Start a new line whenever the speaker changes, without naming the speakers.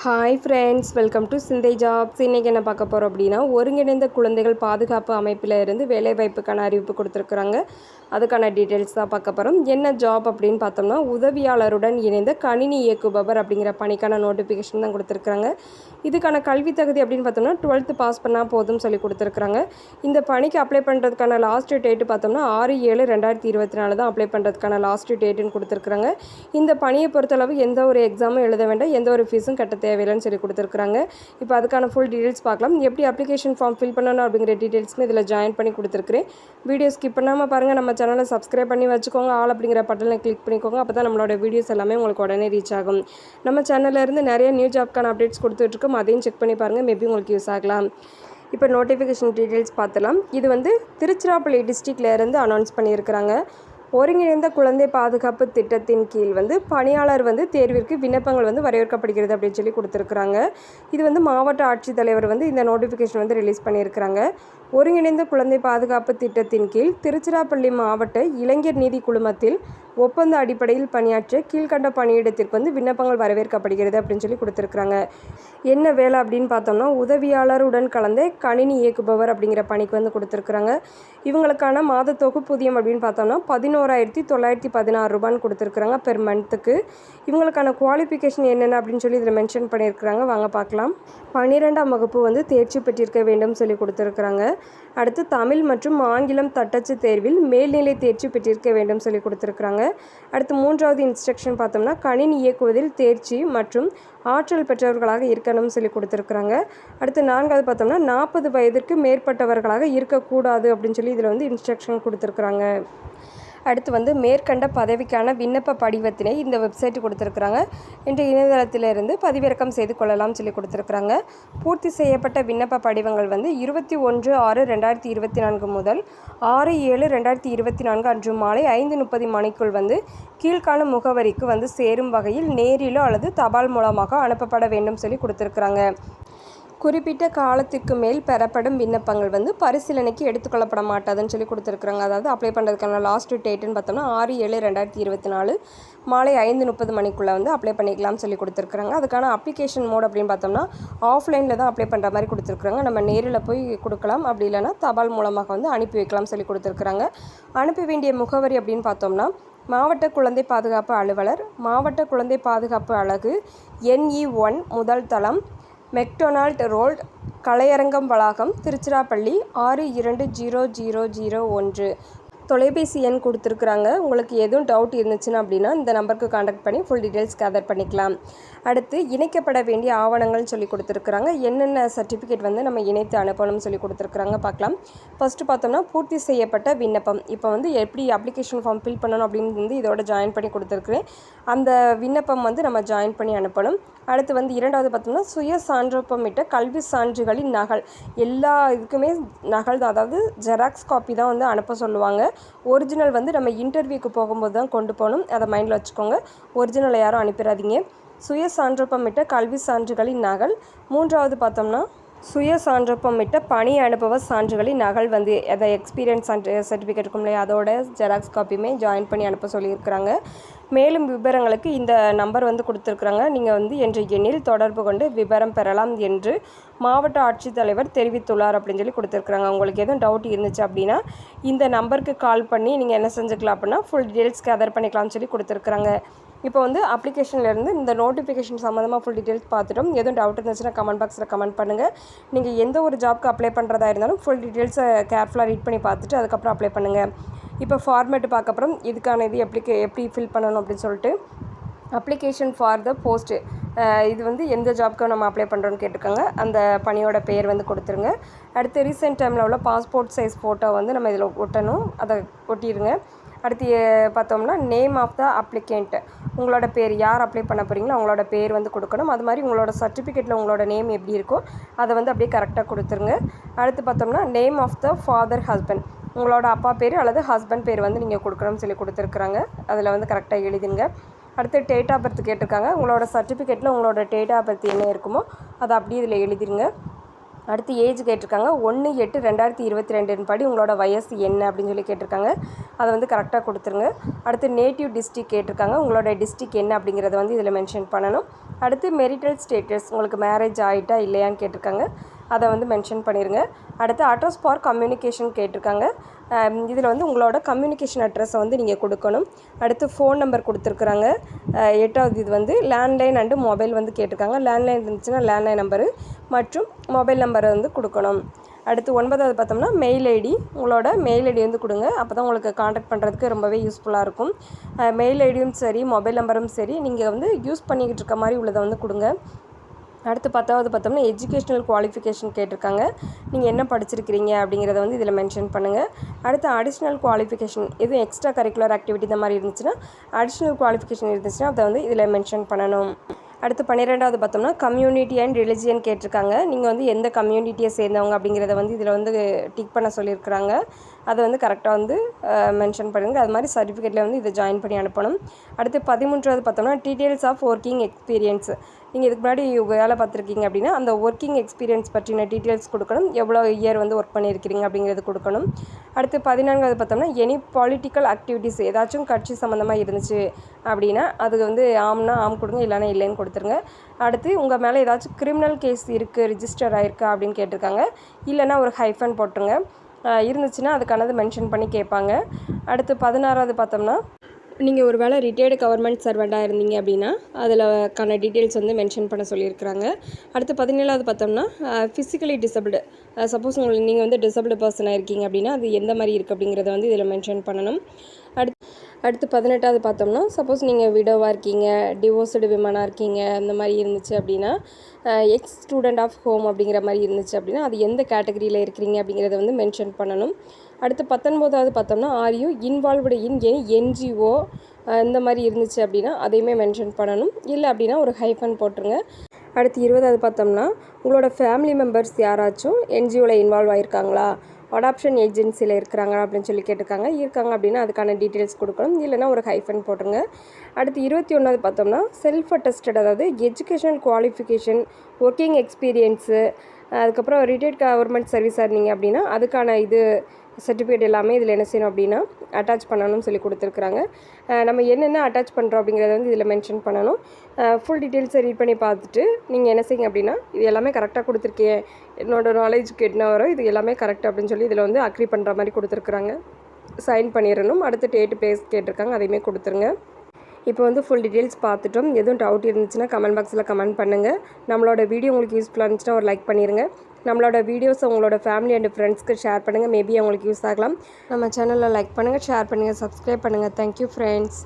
Hi friends, welcome to சிந்தை jobs. இன்றைக்கி என்ன பார்க்க போகிறோம் அப்படின்னா, ஒருங்கிணைந்த குழந்தைகள் பாதுகாப்பு அமைப்பில் இருந்து வேலைவாய்ப்புக்கான அறிவிப்பு கொடுத்துருக்குறாங்க. அதுக்கான டீட்டெயில்ஸ் தான் பார்க்க போகிறோம். என்ன ஜாப் அப்படின்னு பார்த்தோம்னா, உதவியாளருடன் இணைந்த கணினி இயக்குபவர் அப்படிங்கிற பணிக்கான நோட்டிஃபிகேஷன் தான் கொடுத்துருக்குறாங்க. இதுக்கான கல்வி தகுதி அப்படின்னு பார்த்தோம்னா 12th பாஸ் பண்ணால் போதும்னு சொல்லி கொடுத்துருக்குறாங்க. இந்த பணிக்கு அப்ளை பண்ணுறதுக்கான லாஸ்ட் டேட்டு பார்த்தோம்னா 6/7/2024 தான் அப்ளை பண்ணுறதுக்கான லாஸ்ட் டேட்டுன்னு கொடுத்துருக்குறாங்க. இந்த பணியை பொறுத்தளவு எந்த ஒரு எக்ஸாமும் எழுத வேண்டாம், எந்த ஒரு ஃபீஸும் கட்ட தேவையில்லைன்னு சொல்லி கொடுத்துருக்குறாங்க. இப்போ அதுக்கான ஃபுல் டீட்டெயில்ஸ் பார்க்கலாம். எப்படி அப்ளிகேஷன் ஃபார்ம் ஃபில் பண்ணணும் அப்படிங்கிற டீட்டெயில்ஸ்மே இதில் ஜாயின் பண்ணி கொடுத்துருக்குறேன். வீடியோ ஸ்கிப் பண்ணாமல் பாருங்கள். நம்ம சேனலை சப்ஸ்கிரைப் பண்ணி வச்சுக்கோங்க. ஆல் அப்படிங்கிற பட்டனை கிளிக் பண்ணிக்கோங்க. அப்போ தான் நம்மளோட வீடியோஸ் எல்லாமே உங்களுக்கு உடனே ரீச் ஆகும். நம்ம சேனல்லேருந்து நிறைய நியூ ஜாப்க்கான அப்டேட்ஸ் கொடுத்துட்ருக்கோம். அதையும் செக் பண்ணி பாருங்கள், மேபி உங்களுக்கு யூஸ் ஆகலாம். இப்போ நோட்டிஃபிகேஷன் டீட்டெயில்ஸ் பார்த்துலாம். இது திருச்சிராப்பள்ளி டிஸ்ட்ரிக்ட்லேருந்து அனௌன்ஸ் பண்ணியிருக்கிறாங்க. ஒருங்கிணைந்த குழந்தை பாதுகாப்பு திட்டத்தின் கீழ் பணியாளர் தேர்விற்கு விண்ணப்பங்கள் வரவேற்கப்படுகிறது அப்படின்னு சொல்லி கொடுத்துருக்குறாங்க. இது மாவட்ட ஆட்சித்தலைவர் இந்த நோட்டிஃபிகேஷன் ரிலீஸ் பண்ணியிருக்கிறாங்க. ஒருங்கிணைந்த குழந்தை பாதுகாப்பு திட்டத்தின் கீழ் திருச்சிராப்பள்ளி மாவட்ட இளைஞர் நீதி குழுமத்தில் ஒப்பந்த அடிப்படையில் பணியாற்ற கீழ்கண்ட பணியிடத்திற்கு விண்ணப்பங்கள் வரவேற்கப்படுகிறது அப்படின்னு சொல்லி கொடுத்துருக்குறாங்க. என்ன வேலை அப்படின்னு பார்த்தோம்னா, உதவியாளருடன் கலந்த கணினி இயக்குபவர் அப்படிங்கிற பணிக்கு கொடுத்துருக்குறாங்க. இவங்களுக்கான மாத தொகுப்பூதியம் அப்படின்னு பார்த்தோம்னா 11,916 ரூபான்னு கொடுத்துருக்குறாங்க பெர் மந்த்துக்கு. இவங்களுக்கான குவாலிஃபிகேஷன் என்னென்ன அப்படின்னு சொல்லி இதில் மென்ஷன் பண்ணியிருக்கிறாங்க. வாங்க பார்க்கலாம். 12ஆம் வகுப்பு தேர்ச்சி பெற்றிருக்க வேண்டும் சொல்லி கொடுத்துருக்குறாங்க. அடுத்து தமிழ் மற்றும் ஆங்கிலம் தட்டச்சு தேர்வில் மேல்நிலை தேர்ச்சி பெற்றிருக்க வேண்டும் சொல்லி கொடுத்துருக்குறாங்க. அடுத்து 3வது இன்ஸ்ட்ரக்ஷன் பார்த்தோம்னா, கணினி இயக்குவதில் தேர்ச்சி மற்றும் ஆற்றல் பெற்றவர்களாக இருக்கணும்னு சொல்லி கொடுத்துருக்குறாங்க. அடுத்து 4வது பார்த்தோம்னா 40 வயதிற்கு மேற்பட்டவர்களாக இருக்கக்கூடாது அப்படின்னு சொல்லி இதில் இன்ஸ்ட்ரக்ஷன் கொடுத்துருக்குறாங்க. அடுத்து மேற்கண்ட பதவிக்கான விண்ணப்ப படிவத்தினை இந்த வெப்சைட் கொடுத்துருக்குறாங்க. இன்று இணையதளத்திலிருந்து பதிவிறக்கம் செய்து கொள்ளலாம் சொல்லி கொடுத்துருக்குறாங்க. பூர்த்தி செய்யப்பட்ட விண்ணப்ப படிவங்கள் 21/6/2024 முதல் 6/7/2024 அன்று மாலை 5:30 மணிக்குள் கீழ்காணும் முகவரிக்கு சேரும் வகையில் நேரிலோ அல்லது தபால் மூலமாக அனுப்பப்பட வேண்டும் சொல்லி கொடுத்துருக்குறாங்க. குறிப்பிட்ட காலத்திற்கு மேல் பெறப்படும் விண்ணப்பங்கள் பரிசீலனைக்கு எடுத்துக்கொள்ளப்பட மாட்டாதுன்னு சொல்லி கொடுத்துருக்குறாங்க. அதாவது அப்ளை பண்ணுறதுக்கான லாஸ்ட் டேட்டுன்னு பார்த்தோம்னா 6/7/2024 மாலை 5:30 மணிக்குள்ளே அப்ளை பண்ணிக்கலாம்னு சொல்லி கொடுத்துருக்குறாங்க. அதுக்கான அப்ளிகேஷன் மோட் அப்படின்னு பார்த்தோம்னா ஆஃப்லைனில் தான் அப்ளை பண்ணுற மாதிரி கொடுத்துருக்குறாங்க. நம்ம நேரில் போய் கொடுக்கலாம், அப்படி இல்லைனா தபால் மூலமாக அனுப்பி வைக்கலாம் சொல்லி கொடுத்துருக்குறாங்க. அனுப்ப வேண்டிய முகவரி அப்படின்னு பார்த்தோம்னா, மாவட்ட குழந்தை பாதுகாப்பு அலுவலர், மாவட்ட குழந்தை பாதுகாப்பு அலகு, NE1 முதல் தளம், மெக்டொனால்ட் ரோட், கலையரங்கம் வளாகம், திருச்சிராப்பள்ளி 620001. தொலைபேசி எண் கொடுத்துருக்குறாங்க. உங்களுக்கு எதுவும் டவுட் இருந்துச்சுன்னா அப்படின்னா இந்த நம்பருக்கு காண்டாக்ட் பண்ணி ஃபுல் டீட்டெயில்ஸ் கேதர் பண்ணிக்கலாம். அடுத்து இணைக்கப்பட வேண்டிய ஆவணங்கள்னு சொல்லி கொடுத்துருக்குறாங்க. என்னென்ன சர்டிஃபிகேட் நம்ம இணைத்து அனுப்பணும்னு சொல்லி கொடுத்துருக்குறாங்க பார்க்கலாம். ஃபஸ்ட்டு பார்த்தோம்னா பூர்த்தி செய்யப்பட்ட விண்ணப்பம். இப்போ எப்படி அப்ளிகேஷன் ஃபார்ம் ஃபில் பண்ணணும் அப்படின்னு இதோட ஜாயின் பண்ணி கொடுத்துருக்குறேன். அந்த விண்ணப்பம் நம்ம ஜாயின் பண்ணி அனுப்பணும். அடுத்து 2வது பார்த்தோம்னா சுய சான்றொப்பமிட்ட கல்வி சான்றுகளின் நகல். எல்லா இதுக்குமே நகல் தான், அதாவது ஜெராக்ஸ் காப்பி தான் அனுப்ப சொல்லுவாங்க. ஒரிஜினல் நம்ம இன்டர்வியூக்கு போகும்போது தான் கொண்டு போகணும். அதை மைண்டில் வச்சுக்கோங்க. ஒரிஜினலை யாரும் அனுப்பிடாதீங்க. சுய சான்றொப்பமிட்ட கல்வி சான்றுகளின் நகல். 3வது பார்த்தோம்னா சுய சான்றொப்பமிட்ட பணி அனுபவ சான்றுகளின் நகல் அதை எக்ஸ்பீரியன்ஸ் சர்டிஃபிகேட் இருக்கும் இல்லையா, அதோட ஜெராக்ஸ் காப்பியுமே ஜாயின் பண்ணி அனுப்ப சொல்லியிருக்கிறாங்க. மேலும் விவரங்களுக்கு இந்த நம்பர் கொடுத்துருக்குறாங்க. நீங்கள் என்ற எண்ணில் தொடர்பு கொண்டு விவரம் பெறலாம் என்று மாவட்ட ஆட்சித்தலைவர் தெரிவித்துள்ளார் அப்படின்னு சொல்லி கொடுத்துருக்குறாங்க. உங்களுக்கு எதுவும் டவுட் இருந்துச்சு அப்படின்னா இந்த நம்பருக்கு கால் பண்ணி நீங்கள் என்ன செஞ்சுக்கலாம் அப்படின்னா ஃபுல் டீட்டெயில்ஸ் கேதர் பண்ணிக்கலாம்னு சொல்லி கொடுத்துருக்குறாங்க. இப்போ அப்ளிகேஷன்லேருந்து இந்த நோட்டிஃபிகேஷன் சம்மந்தமாக ஃபுல் டீட்டெயில்ஸ் பார்த்துட்டோம். எதுவும் டவுட் இருந்துச்சுன்னா கமெண்ட் பாக்ஸில் கமெண்ட் பண்ணுங்கள். நீங்கள் எந்த ஒரு ஜாப்க்கு அப்ளை பண்ணுறதா இருந்தாலும் ஃபுல் டீட்டெயில்ஸை கேர்ஃபுல்லாக ரீட் பண்ணி பார்த்துட்டு அதுக்கப்புறம் அப்ளை பண்ணுங்கள். இப்போ ஃபார்மேட்டு பார்க்க அப்புறம் இதுக்கான இது எப்படி ஃபில் பண்ணணும் அப்படின்னு சொல்லிட்டு அப்ளிகேஷன் ஃபார் த போஸ்ட்டு. இது எந்த ஜாப்க்கு நம்ம அப்ளை பண்ணுறோன்னு கேட்டிருக்காங்க. அந்த பணியோட பெயர் கொடுத்துருங்க. அடுத்து ரீசெண்ட் டைமில் உள்ள பாஸ்போர்ட் சைஸ் ஃபோட்டோ நம்ம இதில் ஒட்டணும், அதை ஒட்டிடுங்க. அடுத்து பார்த்தோம்னா நேம் ஆஃப் த அப்ளிகேண்ட். உங்களோட பேர், யார் அப்ளை பண்ண போகிறீங்களோ அவங்களோட பேர் கொடுக்கணும். அது மாதிரி உங்களோட சர்டிஃபிகேட்டில் உங்களோட நேம் எப்படி இருக்கோ அதை அப்படியே கரெக்டாக கொடுத்துருங்க. அடுத்து பார்த்தோம்னா name of the father husband. உங்களோட அப்பா பேர் அல்லது ஹஸ்பண்ட் பேர் நீங்கள் கொடுக்கணும்னு சொல்லி கொடுத்துருக்குறாங்க. அதில் கரெக்டாக எழுதுங்க. அடுத்து டேட் ஆஃப் பர்த் கேட்டிருக்காங்க. உங்களோட சர்டிஃபிகேட்டில் உங்களோட டேட் ஆஃப் பர்த் என்ன இருக்குமோ அதை அப்படியே இதில் எழுதிருங்க. அடுத்து ஏஜ் கேட்டிருக்காங்க. 1/8/2022 படி உங்களோட வயசு என்ன அப்படின்னு சொல்லி கேட்டிருக்காங்க. அதை கரெக்டாக கொடுத்துருங்க. அடுத்து நேட்டிவ் டிஸ்ட்ரிக் கேட்டிருக்காங்க. உங்களோட டிஸ்ட்ரிக் என்ன அப்படிங்கிறத இதில் மென்ஷன் பண்ணணும். அடுத்து மெரிட்டல் ஸ்டேட்டஸ், உங்களுக்கு மேரேஜ் ஆகிட்டா இல்லையான்னு கேட்டிருக்காங்க, அதை வந்து மென்ஷன் பண்ணிடுங்க. அடுத்து அட்ரஸ் ஃபார் கம்யூனிகேஷன் கேட்டிருக்காங்க. இதில் வந்து உங்களோட கம்யூனிகேஷன் அட்ரஸை வந்து நீங்கள் கொடுக்கணும். அடுத்து ஃபோன் நம்பர் கொடுத்துருக்குறாங்க. 8வது இது வந்து லேண்ட்லைன் அண்டு மொபைல் வந்து கேட்டிருக்காங்க. லேண்ட்லைன் இருந்துச்சுன்னா லேண்ட்லைன் நம்பரு மற்றும் மொபைல் நம்பரை வந்து கொடுக்கணும். அடுத்து 9வது பார்த்தோம்னா மெயில் ஐடி, உங்களோட மெயில் ஐடி வந்து கொடுங்க. அப்போ தான் உங்களுக்கு காண்டாக்ட் பண்ணுறதுக்கு ரொம்பவே யூஸ்ஃபுல்லாக இருக்கும். மெயில் ஐடியும் சரி மொபைல் நம்பரும் சரி நீங்கள் வந்து யூஸ் பண்ணிக்கிட்டு இருக்க மாதிரி உள்ளதை வந்து கொடுங்க. அடுத்து 10வது பார்த்தோம்னா எஜுகேஷ்னல் குவாலிஃபிகேஷன் கேட்டிருக்காங்க. நீங்கள் என்ன படிச்சிருக்கிறீங்க அப்படிங்கிறத வந்து இதில் மென்ஷன் பண்ணுங்கள். அடுத்து அடிஷ்னல் குவாலிஃபிகேஷன், எதுவும் எக்ஸ்ட்ரா கரிக்குலர் ஆக்டிவிட்டி இந்த மாதிரி இருந்துச்சுன்னா அடிஷ்னல் குவாலிஃபிகேஷன் இருந்துச்சுன்னா அதை வந்து இதில் மென்ஷன் பண்ணணும். அடுத்து 12வது பார்த்தோம்னா கம்யூனிட்டி அண்ட் ரிலிஜியன் கேட்டிருக்காங்க. நீங்கள் வந்து எந்த கம்யூனிட்டியை சேர்ந்தவங்க அப்படிங்கிறத வந்து இதில் வந்து டிக் பண்ண சொல்லியிருக்கிறாங்க. அதை வந்து கரெக்டாக வந்து மென்ஷன் பண்ணுங்கள். அது மாதிரி சர்டிஃபிகேட்டில் வந்து இதை ஜாயின் பண்ணி அனுப்பணும். அடுத்து 13வது பார்த்தோம்னா டீட்டெயில்ஸ் ஆஃப் ஒர்க்கிங் எக்ஸ்பீரியன்ஸ், நீங்கள் இதுக்கு முன்னாடி வேலை பார்த்துருக்கீங்க அப்படின்னா அந்த ஒர்க்கிங் எக்ஸ்பீரியன்ஸ் பற்றின டீட்டெயில்ஸ் கொடுக்கணும். எவ்வளோ இயர் வந்து ஒர்க் பண்ணியிருக்கிறீங்க அப்படிங்கிறது கொடுக்கணும். அடுத்து 14வது பார்த்தோம்னா எனி பொலிட்டிக்கல் ஆக்டிவிட்டீஸ், ஏதாச்சும் கட்சி சம்மந்தமாக இருந்துச்சு அப்படின்னா அதுக்கு வந்து ஆம்னா ஆம் கொடுங்க, இல்லைன்னா இல்லைன்னு கொடுத்துருங்க. அடுத்து உங்கள் மேலே ஏதாச்சும் கிரிமினல் கேஸ் இருக்குது, ரிஜிஸ்டர் ஆகிருக்கா அப்படின்னு கேட்டிருக்காங்க. இல்லைன்னா ஒரு ஹைஃபன் போட்டுருங்க. இருந்துச்சுன்னா அதுக்கானது மென்ஷன் பண்ணி கேட்பாங்க. அடுத்து 16வது பார்த்தோம்னா நீங்கள் ஒரு வேளை ரிட்டையர்டு கவர்மெண்ட் சர்வெண்ட்டாக இருந்தீங்க அப்படின்னா அதில்க்கான டீட்டெயில்ஸ் வந்து மென்ஷன் பண்ண சொல்லியிருக்கிறாங்க. அடுத்து 17வது பார்த்தோம்னா ஃபிசிக்கலி டிசபிள்டு, சப்போஸ் உங்களுக்கு நீங்கள் வந்து டிசபிள்டு பர்சனாக இருக்கீங்க அப்படின்னா அது எந்த மாதிரி இருக்குது அப்படிங்கிறத வந்து இதில் மென்ஷன் பண்ணணும். அடுத்து 18வது பார்த்தோம்னா சப்போஸ் நீங்கள் விடோவாக இருக்கீங்க, டிவோர்ஸ்டு விமனாக இருக்கீங்க, அந்த மாதிரி இருந்துச்சு அப்படின்னா எக்ஸ் ஸ்டூடெண்ட் ஆஃப் ஹோம் அப்படிங்கிற மாதிரி இருந்துச்சு அப்படின்னா அது எந்த கேட்டகரியில் இருக்கிறீங்க அப்படிங்கிறத வந்து மென்ஷன் பண்ணணும். அடுத்து 19வது பார்த்தோம்னா are you involved in any NGO, இந்த மாதிரி இருந்துச்சு அப்படின்னா அதையுமே மென்ஷன் பண்ணணும். இல்லை அப்படின்னா ஒரு ஹைஃபன் போட்டுருங்க. அடுத்து 20வது பார்த்தோம்னா உங்களோட ஃபேமிலி மெம்பர்ஸ் யாராச்சும் என்ஜிஓவில் இன்வால்வ் ஆகிருக்காங்களா, அடாப்ஷன் ஏஜென்சியில் இருக்கிறாங்க அப்படின்னு சொல்லி கேட்டிருக்காங்க. இருக்காங்க அப்படின்னா அதுக்கான டீட்டெயில்ஸ் கொடுக்கணும். இல்லைன்னா ஒரு ஹைஃபன் போட்டுருங்க. அடுத்து 21வது பார்த்தோம்னா செல்ஃப் அட்டஸ்டட், அதாவது எஜுகேஷனல் குவாலிஃபிகேஷன், ஒர்க்கிங் எக்ஸ்பீரியன்ஸு, அதுக்கப்புறம் ரிட்டையர்ட் கவர்மெண்ட் சர்வீஸாக இருந்தீங்க அப்படின்னா அதுக்கான இது சர்டிஃபிகேட் எல்லாமே இதில் என்ன செய்யணும் அப்படின்னா அட்டாச் பண்ணணும்னு சொல்லி கொடுத்துருக்குறாங்க. நம்ம என்னென்ன அட்டாச் பண்ணுறோம் அப்படிங்கிறத வந்து இதில் மென்ஷன் பண்ணணும். ஃபுல் டீட்டெயில்ஸை ரீட் பண்ணி பார்த்துட்டு நீங்கள் என்ன செய்யுங்க அப்படின்னா இது எல்லாமே கரெக்டாக கொடுத்துருக்கேன், என்னோடய நாலேஜுக்கு என்ன வரும் இது எல்லாமே கரெக்ட் அப்படின்னு சொல்லி இதில் வந்து அக்ரி பண்ணுற மாதிரி கொடுத்துருக்குறாங்க. சைன் பண்ணிடணும். அடுத்து டேட்டு பிளேஸ் கேட்டிருக்காங்க, அதையுமே கொடுத்துருங்க. இப்போ வந்து ஃபுல் டீட்டெயில்ஸ் பார்த்துட்டோம். எதுவும் டவுட் இருந்துச்சுன்னா கமெண்ட் பாக்ஸில் கமெண்ட் பண்ணுங்கள். நம்மளோட வீடியோ உங்களுக்கு யூஸ்ஃபுல்லாக இருந்துச்சுன்னா ஒரு லைக் பண்ணிடுங்க. நம்மளோட வீடியோஸை உங்களோட ஃபேமிலி அண்ட் ஃப்ரெண்ட்ஸ்க்கு ஷேர் பண்ணுங்கள். மேபி அவங்களுக்கு யூஸ் ஆகலாம். நம்ம சேனலில் லைக் பண்ணுங்கள், ஷேர் பண்ணுங்கள், சப்ஸ்கிரைப் பண்ணுங்கள். Thank you friends.